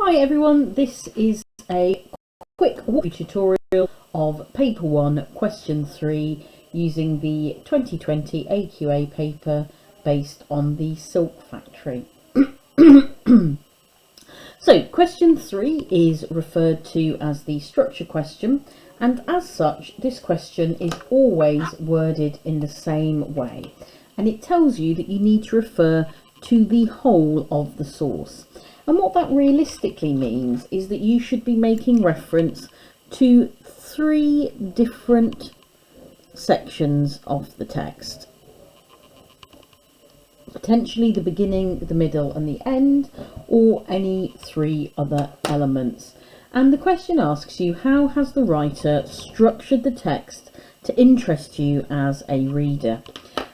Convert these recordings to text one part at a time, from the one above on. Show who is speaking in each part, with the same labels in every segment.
Speaker 1: Hi everyone, this is a quick walkthrough tutorial of paper 1 question 3 using the 2020 AQA paper based on the silk factory. So question 3 is referred to as the structure question, and as such this question is always worded in the same way, and it tells you that you need to refer to the whole of the source. And what that realistically means is that you should be making reference to 3 different sections of the text. Potentially the beginning, the middle and the end, or any 3 other elements. And the question asks you, how has the writer structured the text to interest you as a reader?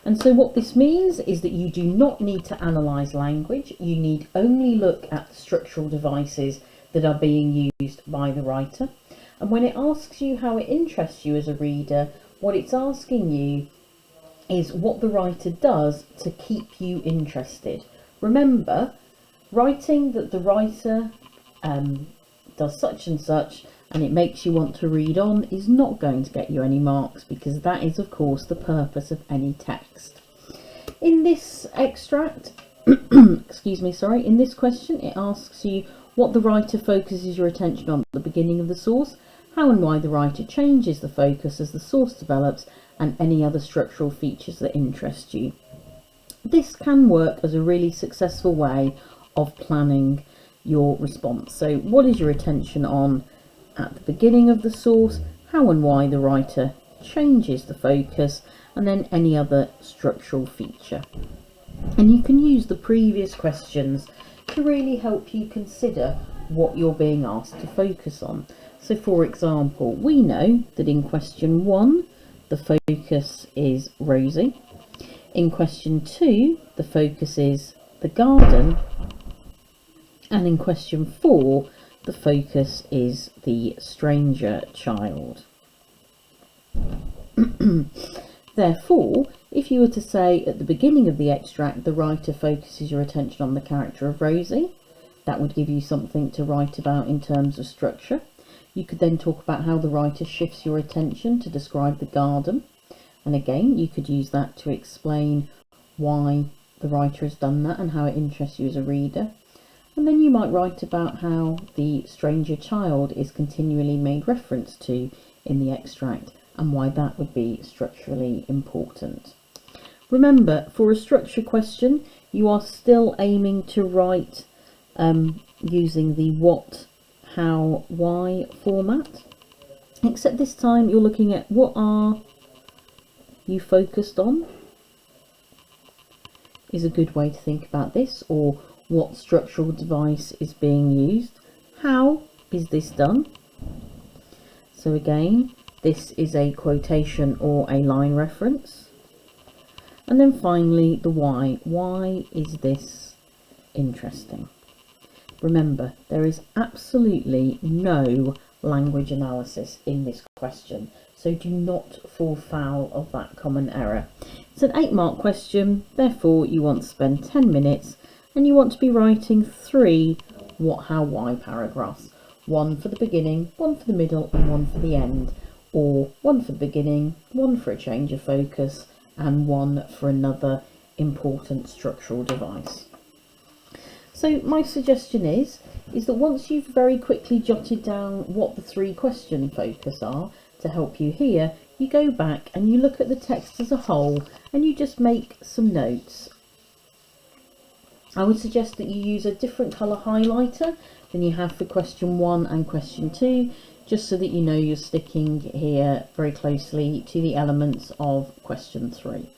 Speaker 1: And so what this means is that you do not need to analyse language, you need only look at the structural devices that are being used by the writer. And when it asks you how it interests you as a reader, what it's asking you is what the writer does to keep you interested. Remember, writing that the writer does such and such and it makes you want to read on is not going to get you any marks, because that is of course the purpose of any text. In this extract, in this question it asks you what the writer focuses your attention on at the beginning of the source, how and why the writer changes the focus as the source develops, and any other structural features that interest you. This can work as a really successful way of planning your response. So what is your attention on at the beginning of the source, how and why the writer changes the focus, and then any other structural feature. And you can use the previous questions to really help you consider what you're being asked to focus on. So for example, we know that in question 1 the focus is Rosie, in question 2 the focus is the garden, and in question 4 the focus is the stranger child. Therefore, if you were to say at the beginning of the extract the writer focuses your attention on the character of Rosie, that would give you something to write about in terms of structure. You could then talk about how the writer shifts your attention to describe the garden, and again you could use that to explain why the writer has done that and how it interests you as a reader. And then you might write about how the stranger child is continually made reference to in the extract and why that would be structurally important. Remember, for a structure question you are still aiming to write using the what, how, why format, except this time you're looking at what are you focused on is a good way to think about this, or what structural device is being used. How is this done? So again, this is a quotation or a line reference. And then finally the why. Why is this interesting? Remember, there is absolutely no language analysis in this question, so do not fall foul of that common error. It's an 8-mark question, therefore you want to spend 10 minutes and you want to be writing 3 what, how, why paragraphs. 1 for the beginning, 1 for the middle and 1 for the end, or 1 for the beginning, 1 for a change of focus and 1 for another important structural device. So my suggestion is that once you've very quickly jotted down what the 3 question focus are to help you here, you go back and you look at the text as a whole and you just make some notes. I would suggest that you use a different colour highlighter than you have for question 1 and question 2, just so that you know you're sticking here very closely to the elements of question 3.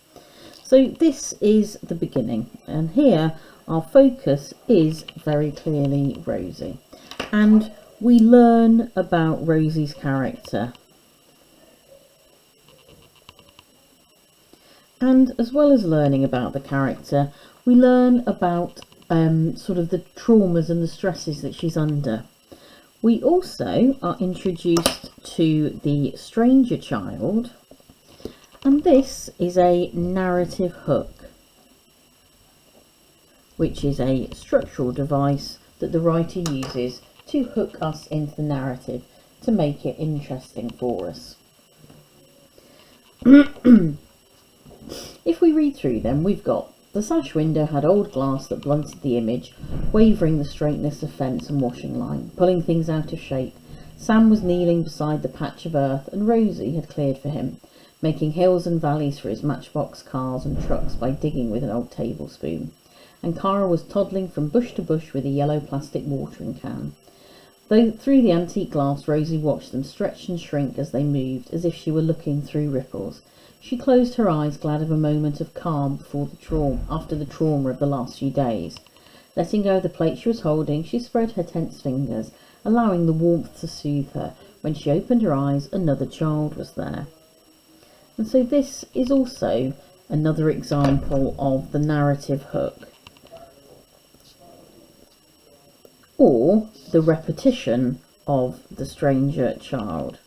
Speaker 1: So this is the beginning, and here our focus is very clearly Rosie, and we learn about Rosie's character. And as well as learning about the character, we learn about sort of the traumas and the stresses that she's under. We also are introduced to the stranger child, and this is a narrative hook, which is a structural device that the writer uses to hook us into the narrative, to make it interesting for us. If we read through them, we've got: the sash window had old glass that blunted the image, wavering the straightness of fence and washing line, pulling things out of shape. Sam was kneeling beside the patch of earth, and Rosie had cleared for him, making hills and valleys for his matchbox cars and trucks by digging with an old tablespoon. And Cara was toddling from bush to bush with a yellow plastic watering can. Though through the antique glass, Rosie watched them stretch and shrink as they moved, as if she were looking through ripples. She closed her eyes, glad of a moment of calm after the trauma of the last few days. Letting go of the plate she was holding, she spread her tense fingers, allowing the warmth to soothe her. When she opened her eyes, another child was there. And so this is also another example of the narrative hook, or the repetition of the stranger child.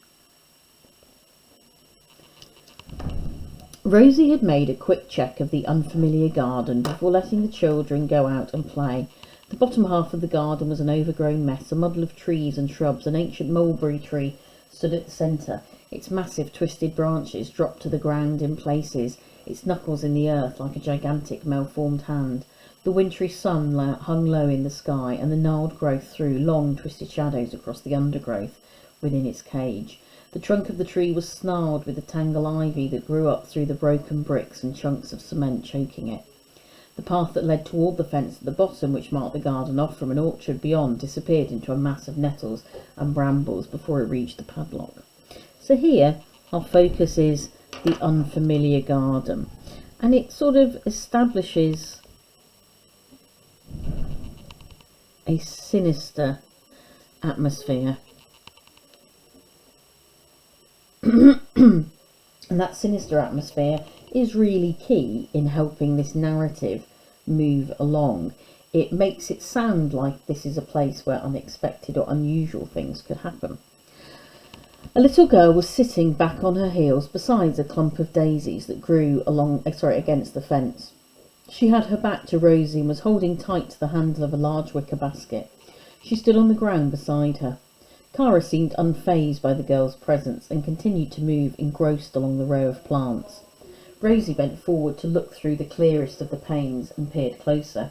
Speaker 1: Rosie had made a quick check of the unfamiliar garden before letting the children go out and play. The bottom half of the garden was an overgrown mess, a muddle of trees and shrubs. An ancient mulberry tree stood at the centre. Its massive twisted branches dropped to the ground in places, its knuckles in the earth like a gigantic malformed hand. The wintry sun hung low in the sky, and the gnarled growth threw long twisted shadows across the undergrowth within its cage. The trunk of the tree was snarled with the tangled ivy that grew up through the broken bricks and chunks of cement choking it. The path that led toward the fence at the bottom, which marked the garden off from an orchard beyond, disappeared into a mass of nettles and brambles before it reached the padlock. So here our focus is the unfamiliar garden, and it sort of establishes a sinister atmosphere. And that sinister atmosphere is really key in helping this narrative move along. It makes it sound like this is a place where unexpected or unusual things could happen. A little girl was sitting back on her heels beside a clump of daisies that grew against the fence. She had her back to Rosie and was holding tight to the handle of a large wicker basket. She stood on the ground beside her. Cara seemed unfazed by the girl's presence and continued to move, engrossed along the row of plants. Rosie bent forward to look through the clearest of the panes and peered closer.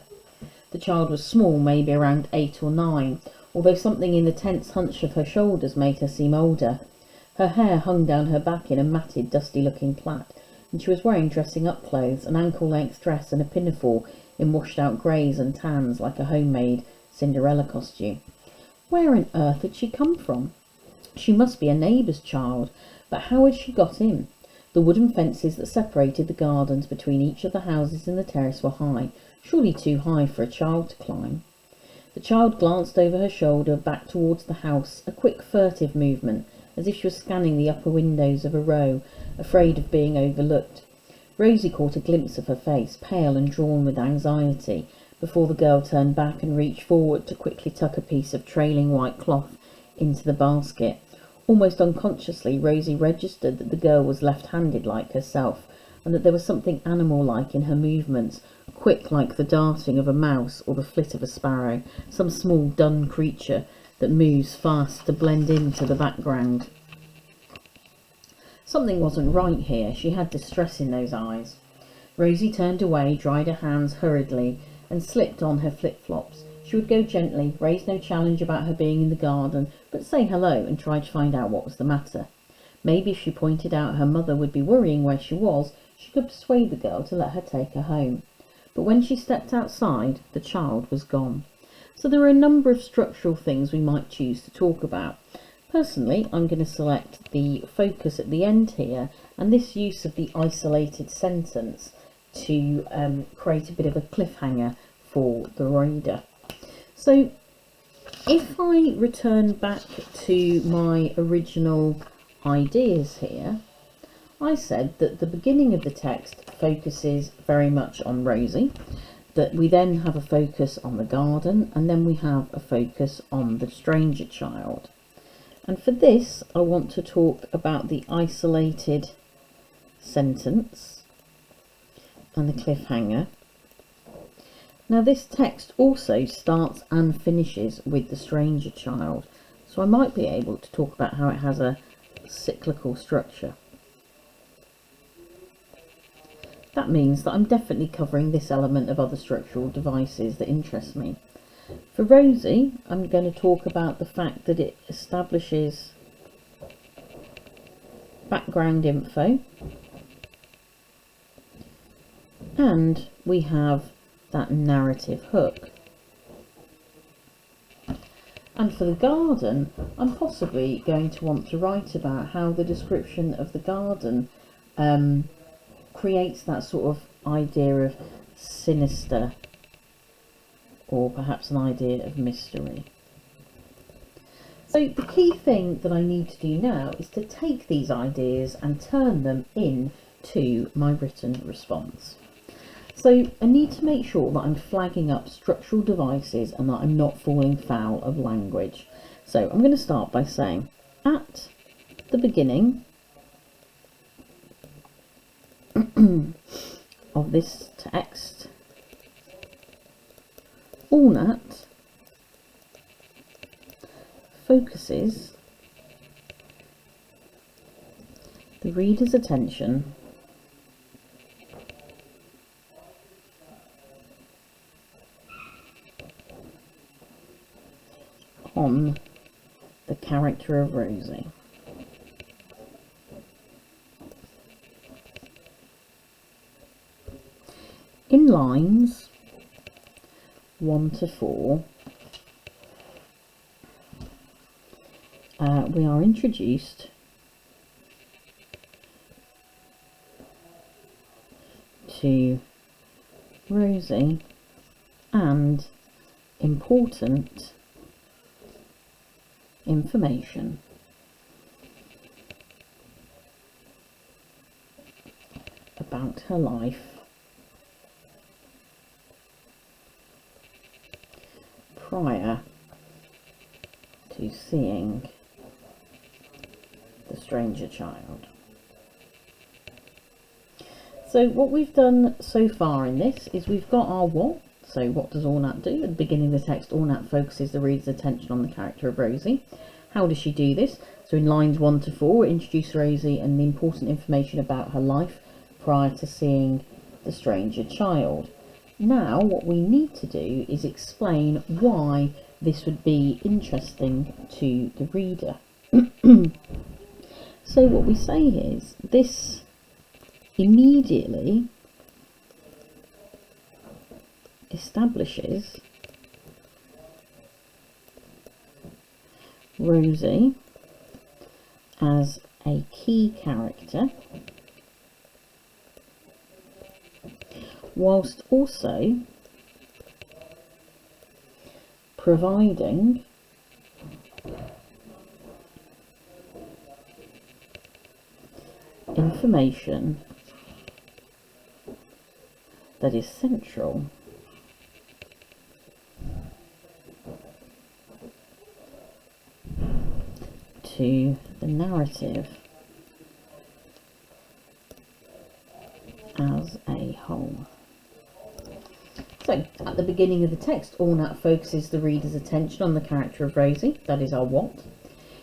Speaker 1: The child was small, maybe around 8 or 9, although something in the tense hunch of her shoulders made her seem older. Her hair hung down her back in a matted, dusty-looking plait, and she was wearing dressing-up clothes, an ankle-length dress and a pinafore in washed-out greys and tans like a homemade Cinderella costume. Where on earth had she come from? She must be a neighbour's child, but how had she got in? The wooden fences that separated the gardens between each of the houses in the terrace were high, surely too high for a child to climb. The child glanced over her shoulder, back towards the house, a quick furtive movement, as if she was scanning the upper windows of a row, afraid of being overlooked. Rosie caught a glimpse of her face, pale and drawn with anxiety, before the girl turned back and reached forward to quickly tuck a piece of trailing white cloth into the basket. Almost unconsciously, Rosie registered that the girl was left-handed like herself, and that there was something animal-like in her movements, quick like the darting of a mouse or the flit of a sparrow, some small dun creature that moves fast to blend into the background. Something wasn't right here. She had distress in those eyes. Rosie turned away, dried her hands hurriedly, and slipped on her flip-flops. She would go gently, raise no challenge about her being in the garden, but say hello and try to find out what was the matter. Maybe if she pointed out her mother would be worrying where she was, she could persuade the girl to let her take her home. But when she stepped outside, the child was gone. So there are a number of structural things we might choose to talk about. Personally, I'm going to select the focus at the end here, and this use of the isolated sentence to create a bit of a cliffhanger for the reader. So if I return back to my original ideas here, I said that the beginning of the text focuses very much on Rosie, that we then have a focus on the garden, and then we have a focus on the stranger child. And for this, I want to talk about the isolated sentence and the cliffhanger. Now this text also starts and finishes with the stranger child, so I might be able to talk about how it has a cyclical structure. That means that I'm definitely covering this element of other structural devices that interest me. For Rosie, I'm going to talk about the fact that it establishes background info, and we have that narrative hook. And for the garden, I'm possibly going to want to write about how the description of the garden creates that sort of idea of sinister, or perhaps an idea of mystery. So the key thing that I need to do now is to take these ideas and turn them into my written response. So I need to make sure that I'm flagging up structural devices and that I'm not falling foul of language. So I'm going to start by saying, at the beginning of this text, Allnut focuses the reader's attention on the character of Rosie. In lines 1 to 4, we are introduced to Rosie and important information about her life prior to seeing the stranger child. So what we've done so far in this is we've got our what. So what does Allnut do? At the beginning of the text, Allnut focuses the reader's attention on the character of Rosie. How does she do this? So in lines 1 to 4, we introduce Rosie and the important information about her life prior to seeing the stranger child. Now what we need to do is explain why this would be interesting to the reader. So what we say is, this immediately establishes Rosie as a key character, whilst also providing information that is central to the narrative as a whole. So, at the beginning of the text, Allnut focuses the reader's attention on the character of Rosie. That is our what.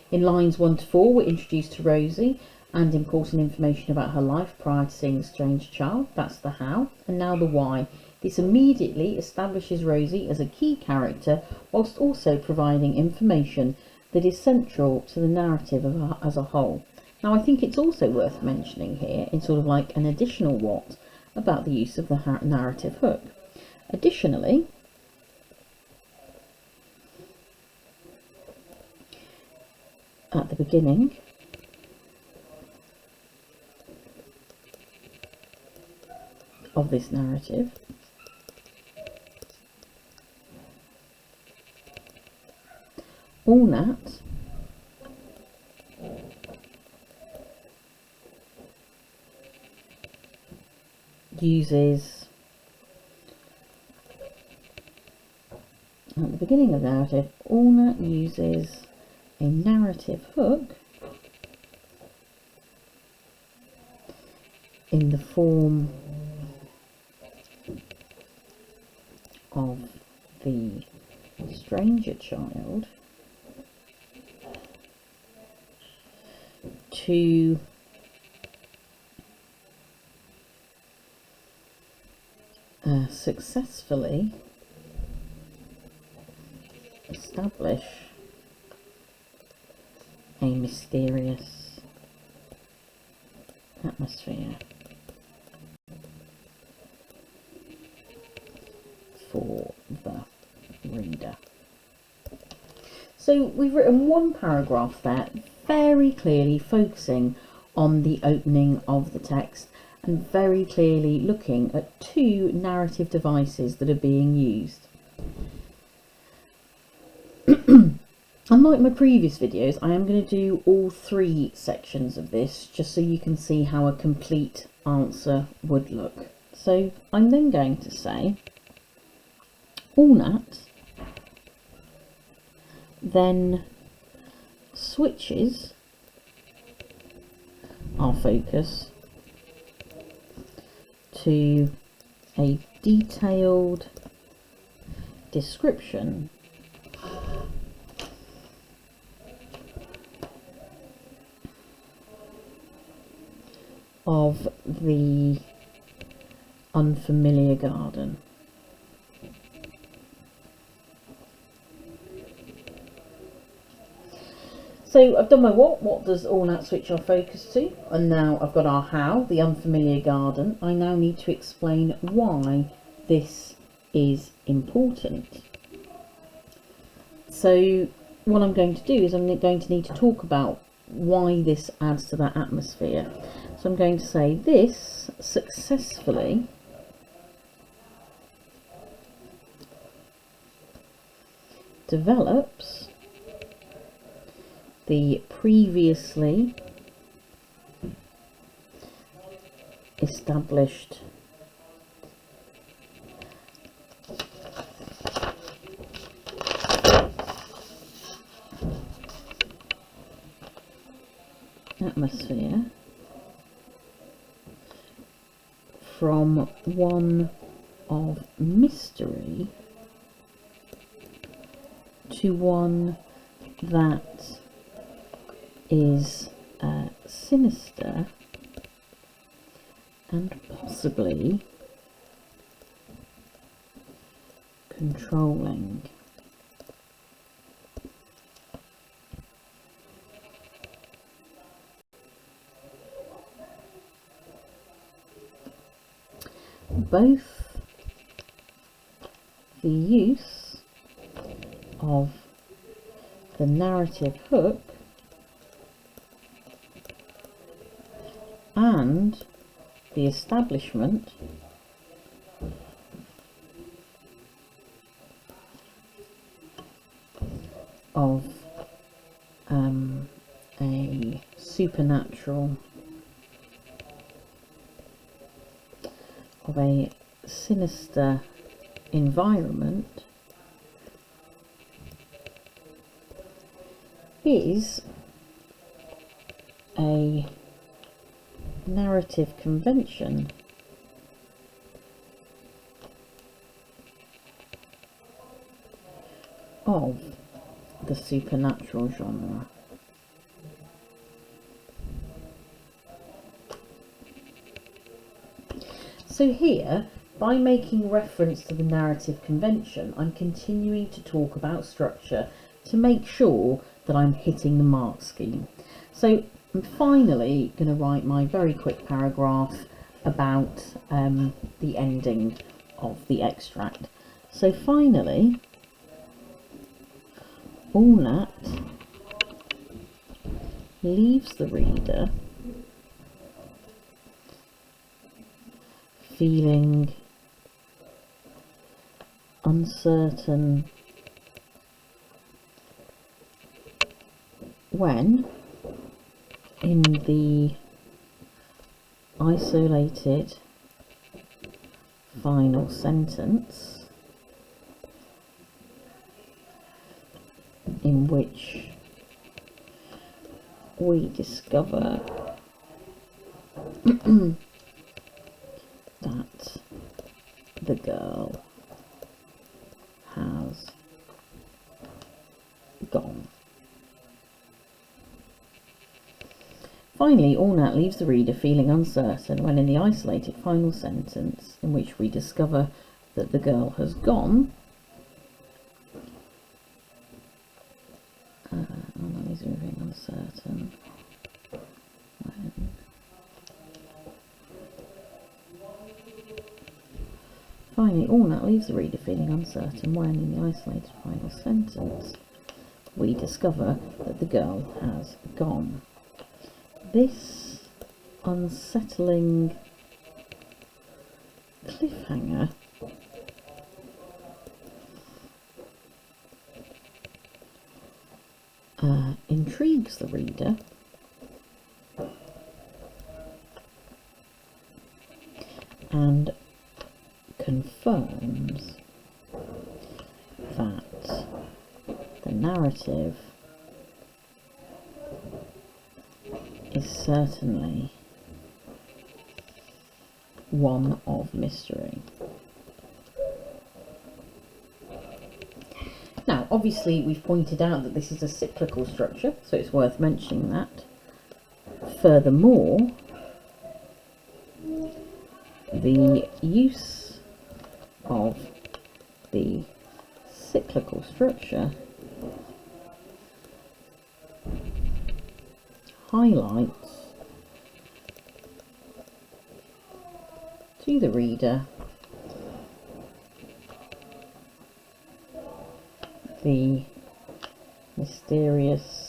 Speaker 1: In lines 1 to 4, we're introduced to Rosie and important information about her life prior to seeing the strange child. That's the how. And now the why. This immediately establishes Rosie as a key character, whilst also providing information that is central to the narrative as a whole. Now, I think it's also worth mentioning here, in sort of like an additional what, about the use of the narrative hook. Additionally, at the beginning of this narrative, Allnut uses, at the beginning of the narrative, Allnut uses a narrative hook in the form of stranger child to successfully establish a mysterious atmosphere for the reader. So we've written one paragraph there, very clearly focusing on the opening of the text and very clearly looking at two narrative devices that are being used. Unlike my previous videos, I am going to do all three sections of this just so you can see how a complete answer would look. So I'm then going to say Allnut then switches our focus to a detailed description of the unfamiliar garden. So I've done my what does Allnut switch our focus to? And now I've got our how, the unfamiliar garden. I now need to explain why this is important. So what I'm going to do is I'm going to need to talk about why this adds to that atmosphere. So I'm going to say this successfully develops the previously established atmosphere from one of mystery to one that is sinister and possibly controlling. Both the use of the narrative hook and the establishment of a supernatural, of a sinister environment is a narrative convention of the supernatural genre. So here, by making reference to the narrative convention, I'm continuing to talk about structure to make sure that I'm hitting the mark scheme. So I'm finally going to write my very quick paragraph about the ending of the extract. So finally, Allnut leaves the reader feeling uncertain when, in the isolated final sentence, in which we discover that the girl has gone. Finally, Ornat leaves the reader feeling uncertain when in the isolated final sentence, in which we discover that the girl has gone, Ornat leaves the reader feeling uncertain when Finally, Ornat leaves the reader feeling uncertain when, in the isolated final sentence, we discover that the girl has gone. This unsettling cliffhanger intrigues the reader and confirms that the narrative is certainly one of mystery. Now, obviously, we've pointed out that this is a cyclical structure, so it's worth mentioning that. Furthermore, the use of the cyclical structure highlights to the reader the mysterious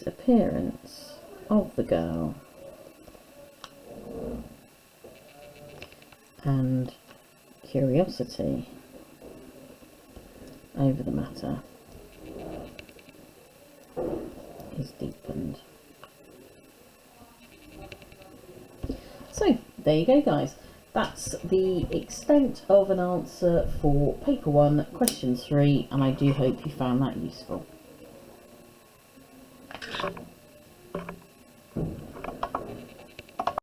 Speaker 1: appearance of the girl and curiosity over the matter is deepened. So there you go, guys. That's the extent of an answer for paper 1, question 3, and I do hope you found that useful.